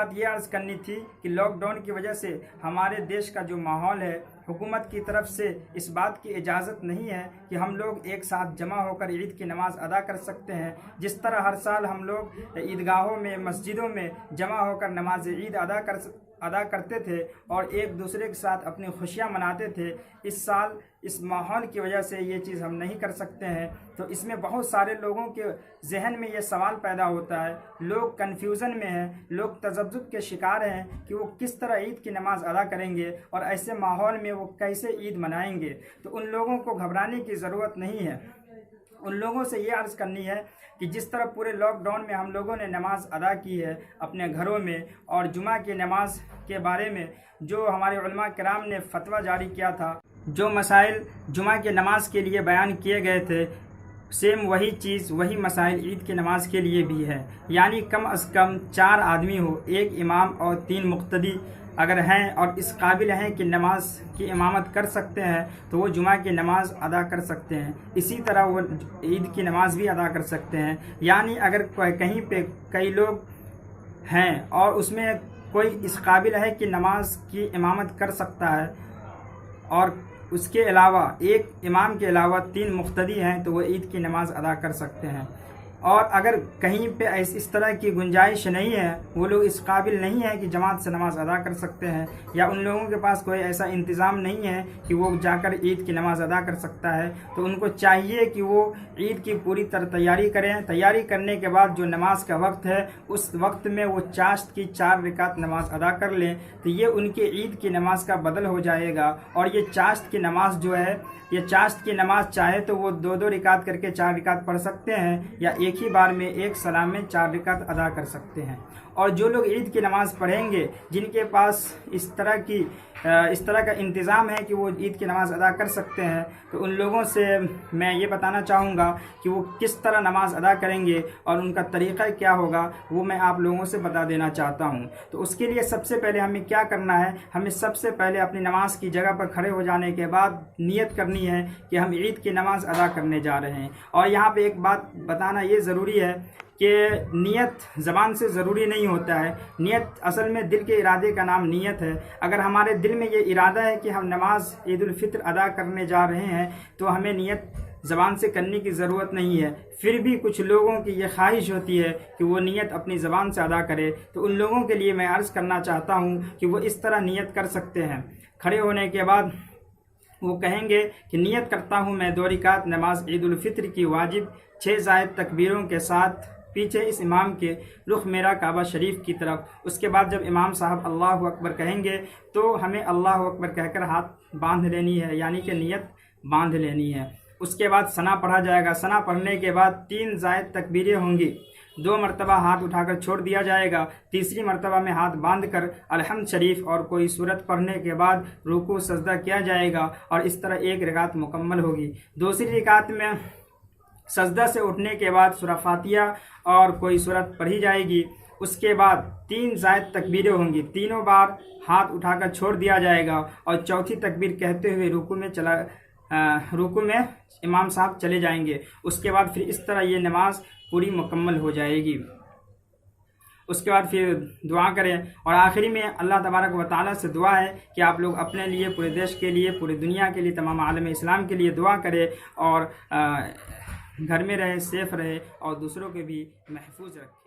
بات یہ عرض کرنی تھی کہ لاک ڈاؤن کی وجہ سے ہمارے دیش کا جو ماحول ہے، حکومت کی طرف سے اس بات کی اجازت نہیں ہے کہ ہم لوگ ایک ساتھ جمع ہو کر عید کی نماز ادا کر سکتے ہیں۔ جس طرح ہر سال ہم لوگ عیدگاہوں میں، مسجدوں میں جمع ہو کر نماز عید ادا کرتے تھے اور ایک دوسرے کے ساتھ اپنی خوشیاں مناتے تھے، اس سال اس ماحول کی وجہ سے یہ چیز ہم نہیں کر سکتے ہیں۔ تو اس میں بہت سارے لوگوں کے ذہن میں یہ سوال پیدا ہوتا ہے، لوگ کنفیوژن میں ہیں، لوگ تذبذب کے شکار ہیں کہ وہ کس طرح عید کی نماز ادا کریں گے اور ایسے ماحول میں وہ کیسے عید منائیں گے۔ تو ان لوگوں کو گھبرانے کی ضرورت نہیں ہے۔ ان لوگوں سے یہ عرض کرنی ہے کہ جس طرح پورے لاک ڈاؤن میں ہم لوگوں نے نماز ادا کی ہے اپنے گھروں میں، اور جمعہ کی نماز کے بارے میں جو ہمارے علماء کرام نے فتویٰ جاری کیا تھا، جو مسائل جمعہ کی نماز کے لیے بیان کیے گئے تھے، سیم وہی چیز، وہی مسائل عید کی نماز کے لیے بھی ہے۔ یعنی کم از کم 4 آدمی ہو، 1 امام اور 3 مقتدی اگر ہیں اور اس قابل ہیں کہ نماز کی امامت کر سکتے ہیں تو وہ جمعہ کی نماز ادا کر سکتے ہیں، اسی طرح وہ عید کی نماز بھی ادا کر سکتے ہیں۔ یعنی اگر کہیں پہ کئی لوگ ہیں اور اس میں کوئی اس قابل ہے کہ نماز کی امامت کر سکتا ہے اور اس کے علاوہ 1 امام کے علاوہ 3 مقتدی ہیں تو وہ عید کی نماز ادا کر سکتے ہیں۔ اور اگر کہیں پہ اس طرح کی گنجائش نہیں ہے، وہ لوگ اس قابل نہیں ہیں کہ جماعت سے نماز ادا کر سکتے ہیں، یا ان لوگوں کے پاس کوئی ایسا انتظام نہیں ہے کہ وہ جا کر عید کی نماز ادا کر سکتا ہے، تو ان کو چاہیے کہ وہ عید کی پوری طرح تیاری کریں۔ تیاری کرنے کے بعد جو نماز کا وقت ہے اس وقت میں وہ چاشت کی 4 رکعت نماز ادا کر لیں، تو یہ ان کے عید کی نماز کا بدل ہو جائے گا۔ اور یہ چاشت کی نماز جو ہے، یہ چاشت کی نماز چاہے تو وہ 2 رکعت کر کے 4 رکعت پڑھ سکتے ہیں، یا ایک ہی بار میں ایک سلام میں 4 رکعت ادا کر سکتے ہیں۔ اور جو لوگ عید کی نماز پڑھیں گے، جن کے پاس اس طرح کا انتظام ہے کہ وہ عید کی نماز ادا کر سکتے ہیں، تو ان لوگوں سے میں یہ بتانا چاہوں گا کہ وہ کس طرح نماز ادا کریں گے اور ان کا طریقہ کیا ہوگا، وہ میں آپ لوگوں سے بتا دینا چاہتا ہوں۔ تو اس کے لیے سب سے پہلے ہمیں کیا کرنا ہے، ہمیں سب سے پہلے اپنی نماز کی جگہ پر کھڑے ہو جانے کے بعد نیت کرنی ہے کہ ہم عید کی نماز ادا کرنے جا رہے ہیں۔ اور یہاں پہ ایک بات بتانا یہ ضروری ہے کہ نیت زبان سے ضروری نہیں ہوتا ہے، نیت اصل میں دل کے ارادے کا نام نیت ہے۔ اگر ہمارے دل میں یہ ارادہ ہے کہ ہم نماز عید الفطر ادا کرنے جا رہے ہیں تو ہمیں نیت زبان سے کرنے کی ضرورت نہیں ہے۔ پھر بھی کچھ لوگوں کی یہ خواہش ہوتی ہے کہ وہ نیت اپنی زبان سے ادا کرے، تو ان لوگوں کے لیے میں عرض کرنا چاہتا ہوں کہ وہ اس طرح نیت کر سکتے ہیں۔ کھڑے ہونے کے بعد وہ کہیں گے کہ نیت کرتا ہوں میں 2 رکعت نماز عید الفطر کی واجب 6 زائد تکبیروں کے ساتھ، پیچھے اس امام کے رخ میرا کعبہ شریف کی طرف۔ اس کے بعد جب امام صاحب اللہ اکبر کہیں گے تو ہمیں اللہ اکبر کہہ کر ہاتھ باندھ لینی ہے، یعنی کہ نیت باندھ لینی ہے۔ اس کے بعد ثنا پڑھا جائے گا۔ ثنا پڑھنے کے بعد 3 زائد تکبیریں ہوں گی، 2 مرتبہ ہاتھ اٹھا کر چھوڑ دیا جائے گا، تیسری مرتبہ میں ہاتھ باندھ کر الحمد شریف اور کوئی سورت پڑھنے کے بعد رکوع سجدہ کیا جائے گا، اور اس طرح 1 رکعت مکمل ہوگی۔ دوسری رکعت میں سجدہ سے اٹھنے کے بعد سورہ فاتحہ اور کوئی سورت پڑھی جائے گی۔ اس کے بعد 3 زائد تکبیریں ہوں گی، تینوں بار ہاتھ اٹھا کر چھوڑ دیا جائے گا، اور چوتھی تکبیر کہتے ہوئے رکوع میں امام صاحب چلے جائیں گے۔ اس کے بعد پھر اس طرح یہ نماز پوری مکمل ہو جائے گی۔ اس کے بعد پھر دعا کریں، اور آخری میں اللہ تبارک و تعالیٰ سے دعا ہے کہ آپ لوگ اپنے لیے، پورے دیش کے لیے، پوری دنیا کے لیے، تمام عالم اسلام کے لیے دعا کریں، اور گھر میں رہے، سیف رہے، اور دوسروں کے بھی محفوظ رکھیں۔